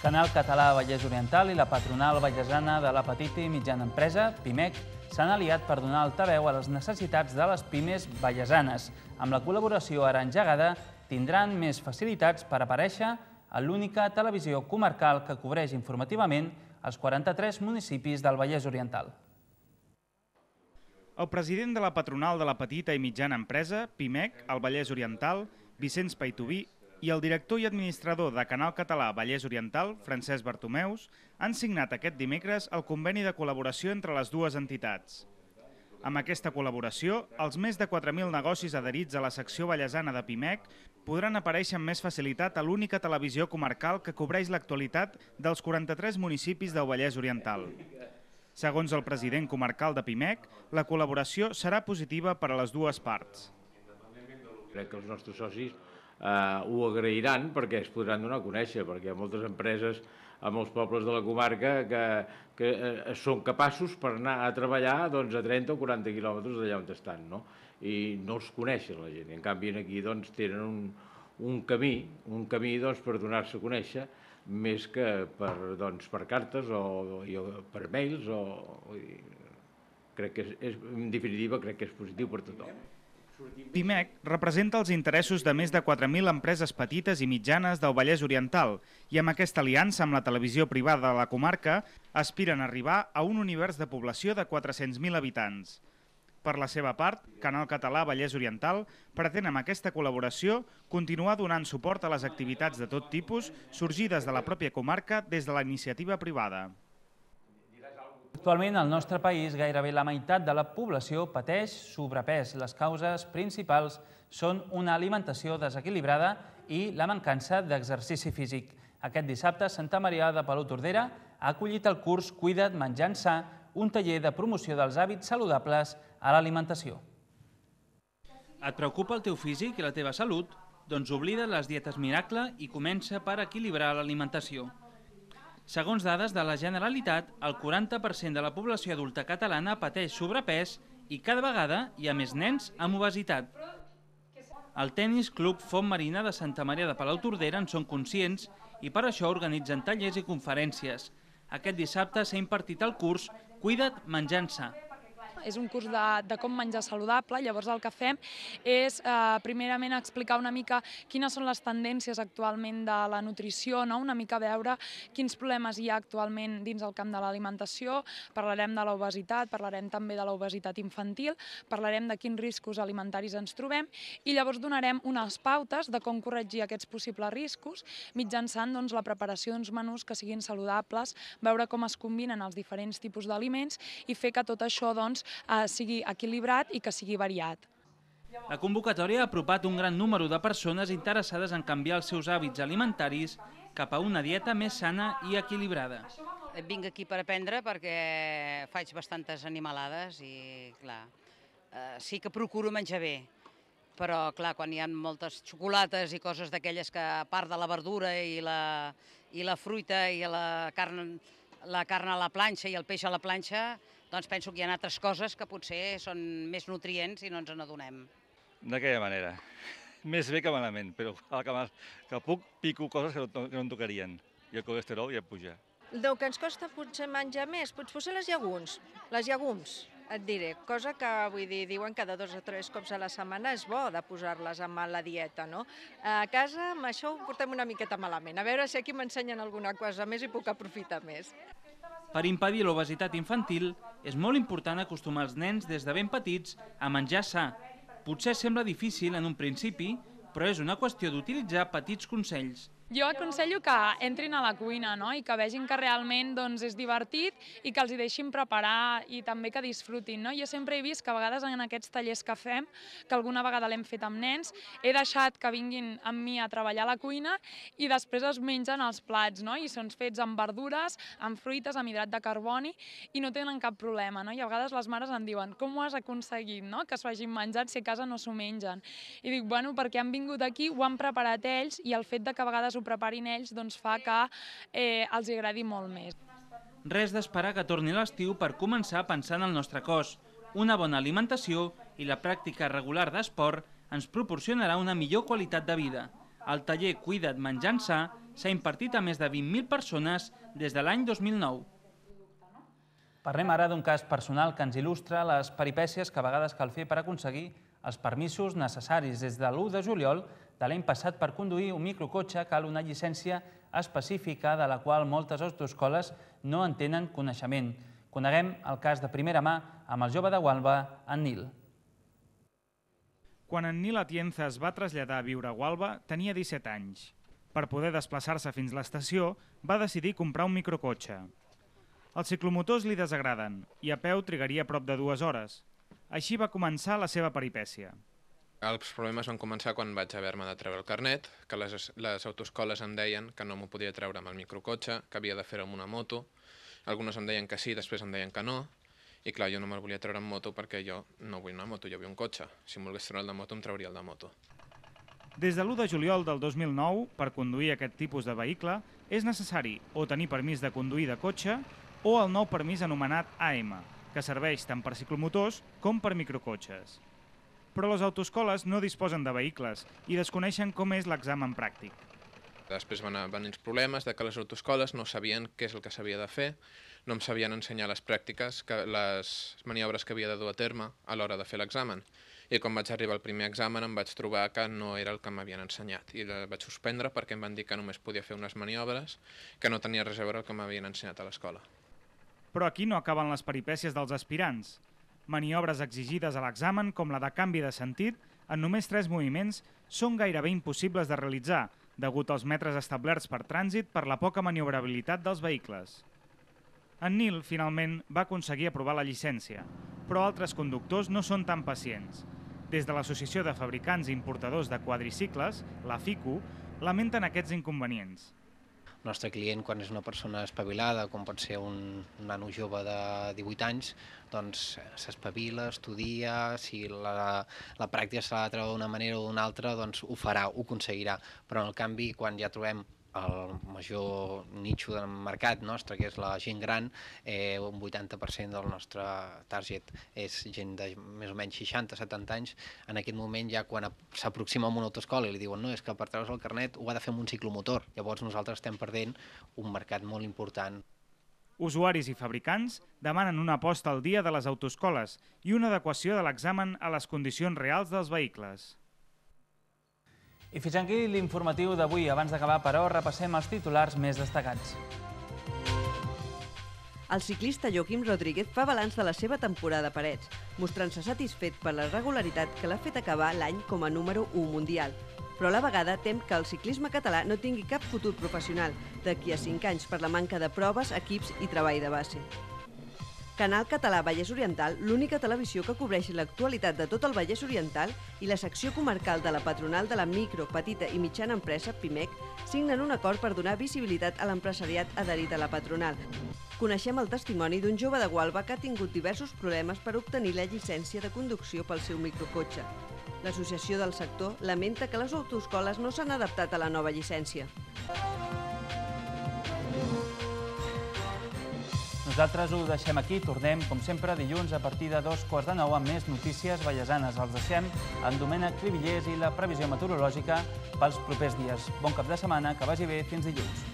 Canal Català Vallès Oriental i la patronal vallesana de la petita i mitjana empresa, PIMEC, s'han aliat per donar altaveu a les necessitats de les pimes vallesanes. Amb la col·laboració ara engegada, tindran més facilitats per aparèixer a l'única televisió comarcal que cobreix informativament els 43 municipis del Vallès Oriental. El president de la patronal de la petita i mitjana empresa, PIMEC, al Vallès Oriental, Vicenç Paitubí, i el director i administrador de Canal Català Vallès Oriental, Francesc Bartomeus, han signat aquest dimecres el conveni de col·laboració entre les dues entitats. Amb aquesta col·laboració, els més de 4.000 negocis adherits a la secció vallesana de PIMEC podran aparèixer amb més facilitat a l'única televisió comarcal que cobreix l'actualitat dels 43 municipis del Vallès Oriental. Segons el president comarcal de PIMEC, la col·laboració serà positiva per a les dues parts. Crec que els nostres socis ho agrairan perquè es podran donar a conèixer, perquè hi ha moltes empreses a molts pobles de la comarca que són capaços per anar a treballar a 30 o 40 quilòmetres d'allà on estan, i no els coneixen la gent. En canvi, aquí tenen un camí per donar-se a conèixer més que per cartes o per mails. En definitiva, crec que és positiu per tothom. PIMEC representa els interessos de més de 4.000 empreses petites i mitjanes del Vallès Oriental i amb aquesta aliança amb la televisió privada de la comarca aspiren a arribar a un univers de població de 400.000 habitants. Per la seva part, Canal Català Vallès Oriental pretén amb aquesta col·laboració continuar donant suport a les activitats de tot tipus sorgides de la pròpia comarca des de la iniciativa privada. Actualment, al nostre país, gairebé la meitat de la població pateix sobrepès. Les causes principals són una alimentació desequilibrada i la mancança d'exercici físic. Aquest dissabte, Santa Maria de Palautordera ha acollit el curs Cuida't menjant sa, un taller de promoció dels hàbits saludables a l'alimentació. Et preocupa el teu físic i la teva salut? Doncs oblida les dietes miracle i comença per equilibrar l'alimentació. Segons dades de la Generalitat, el 40% de la població adulta catalana pateix sobrepès i cada vegada hi ha més nens amb obesitat. El Tenis Club Font Marina de Santa Maria de Palautordera en són conscients i per això organitzen tallers i conferències. Aquest dissabte s'ha impartit el curs Cuida't menjant sa. És un curs de com menjar saludable, llavors el que fem és primerament explicar una mica quines són les tendències actualment de la nutrició, una mica veure quins problemes hi ha actualment dins el camp de l'alimentació, parlarem de l'obesitat, parlarem també de l'obesitat infantil, parlarem de quins riscos alimentaris ens trobem i llavors donarem unes pautes de com corregir aquests possibles riscos mitjançant la preparació d'uns menús que siguin saludables, veure com es combinen els diferents tipus d'aliments i fer que tot això sigui equilibrat i que sigui variat. La convocatòria ha apropat un gran número de persones interessades en canviar els seus hàbits alimentaris cap a una dieta més sana i equilibrada. Vinc aquí per aprendre perquè faig bastantes animalades i, clar, sí que procuro menjar bé, però, clar, quan hi ha moltes xocolates i coses d'aquelles que, a part de la verdura i la fruita i la carn a la planxa i el peix a la planxa, doncs penso que hi ha altres coses que potser són més nutrients i no ens n'adonem. D'aquella manera. Més bé que malament, però que puc pico coses que no em tocarien. I el colesterol ja puja. El que ens costa potser menjar més, potser les llegums, et diré. Cosa que, diuen que de 2 o 3 cops a la setmana és bo de posar-les en la dieta, no? A casa amb això ho portem una miqueta malament. A veure si aquí m'ensenyen alguna cosa més i puc aprofitar més. Per impedir l'obesitat infantil, és molt important acostumar els nens des de ben petits a menjar sa. Potser sembla difícil en un principi, però és una qüestió d'utilitzar petits consells. Jo aconsello que entrin a la cuina i que vegin que realment és divertit i que els hi deixin preparar i també que disfrutin. Jo sempre he vist que a vegades en aquests tallers que fem, que alguna vegada l'hem fet amb nens, he deixat que vinguin amb mi a treballar a la cuina i després es mengen els plats i són fets amb verdures, amb fruites, amb hidrat de carboni i no tenen cap problema. I a vegades les mares em diuen com ho has aconseguit que s'ho hagin menjat si a casa no s'ho mengen. I dic, bueno, perquè han vingut aquí, ho han preparat ells i el fet de que a vegades ho preparin ells fa que els agradi molt més. Res d'esperar que torni l'estiu per començar a pensar en el nostre cos. Una bona alimentació i la pràctica regular d'esport ens proporcionarà una millor qualitat de vida. El taller Cuida't menjant sa s'ha impartit a més de 20.000 persones des de l'any 2009. Parlem ara d'un cas personal que ens il·lustra les peripècies que a vegades cal fer per aconseguir els permisos necessaris. Des de l'1 de juliol de l'any passat, per conduir un microcotxe cal una llicència específica de la qual moltes autoescoles no en tenen coneixement. Coneguem el cas de primera mà amb el jove de Gualba, en Nil. Quan en Nil Atienza es va traslladar a viure a Gualba, tenia 17 anys. Per poder desplaçar-se fins a l'estació, va decidir comprar un microcotxe. Els ciclomotors li desagraden i a peu trigaria prop de 2 hores. Així va començar la seva peripècia. Els problemes van començar quan vaig haver-me de treure el carnet, que les autoescoles em deien que no m'ho podia treure amb el microcotxe, que havia de fer-ho amb una moto. Algunes em deien que sí, després em deien que no. I clar, jo no me'l volia treure en moto perquè jo no vull una moto, jo vull un cotxe. Si em volgués treure el de moto, em trauria el de moto. Des de l'1 de juliol del 2009, per conduir aquest tipus de vehicle, és necessari o tenir permís de conduir de cotxe o el nou permís anomenat AM, que serveix tant per ciclomotors com per microcotxes. Però les autoescoles no disposen de vehicles i desconeixen com és l'examen pràctic. Després van venir els problemes de que les autoescoles no sabien què és el que s'havia de fer, no em sabien ensenyar les pràctiques, les maniobres que havia de dur a terme a l'hora de fer l'examen. I quan vaig arribar al primer examen em vaig trobar que no era el que m'havien ensenyat i el vaig suspendre perquè em van dir que només podia fer unes maniobres que no tenia res a veure el que m'havien ensenyat a l'escola. Però aquí no acaben les peripècies dels aspirants. Maniobres exigides a l'examen, com la de canvi de sentit, en només 3 moviments, són gairebé impossibles de realitzar, degut als metres establerts per trànsit per la poca maniobrabilitat dels vehicles. En Nil, finalment, va aconseguir aprovar la llicència, però altres conductors no són tan pacients. Des de l'Associació de Fabricants i Importadors de Quadricicles, la FICU, lamenten aquests inconvenients. El nostre client, quan és una persona espavilada, com pot ser un nano jove de 18 anys, doncs s'espavila, estudia, si la pràctica s'ha de treure d'una manera o d'una altra, doncs ho farà, ho aconseguirà. Però en canvi, quan ja trobem el major nicho del mercat nostre, que és la gent gran, un 80% del nostre target és gent de més o menys 60-70 anys. En aquest moment, ja quan s'aproxima a una autoescola i li diuen no, és que per treure's el carnet ho ha de fer amb un ciclomotor. Llavors nosaltres estem perdent un mercat molt important. Usuaris i fabricants demanen una aposta al dia de les autoescoles i una adequació de l'examen a les condicions reals dels vehicles. I fins aquí l'informatiu d'avui. Abans d'acabar, però, repassem els titulars més destacats. El ciclista Joaquim Rodríguez fa balanç de la seva temporada a Parets, mostrant-se satisfet per la regularitat que l'ha fet acabar l'any com a número 1 mundial. Però a la vegada tem que el ciclisme català no tingui cap futur professional d'aquí a 5 anys per la manca de proves, equips i treball de base. Canal Català Vallès Oriental, l'única televisió que cobreix l'actualitat de tot el Vallès Oriental, i la secció comarcal de la patronal de la micro, petita i mitjana empresa, PIMEC, signen un acord per donar visibilitat a l'empresariat adherit a la patronal. Coneixem el testimoni d'un jove de Gualba que ha tingut diversos problemes per obtenir la llicència de conducció pel seu microcotxe. L'associació del sector lamenta que les autoescoles no s'han adaptat a la nova llicència. Nosaltres ho deixem aquí, tornem, com sempre, dilluns a partir de 8:45 amb més notícies vallesanes. Els deixem en Domènec Cribillers i la previsió meteorològica pels propers dies. Bon cap de setmana, que vagi bé, fins dilluns.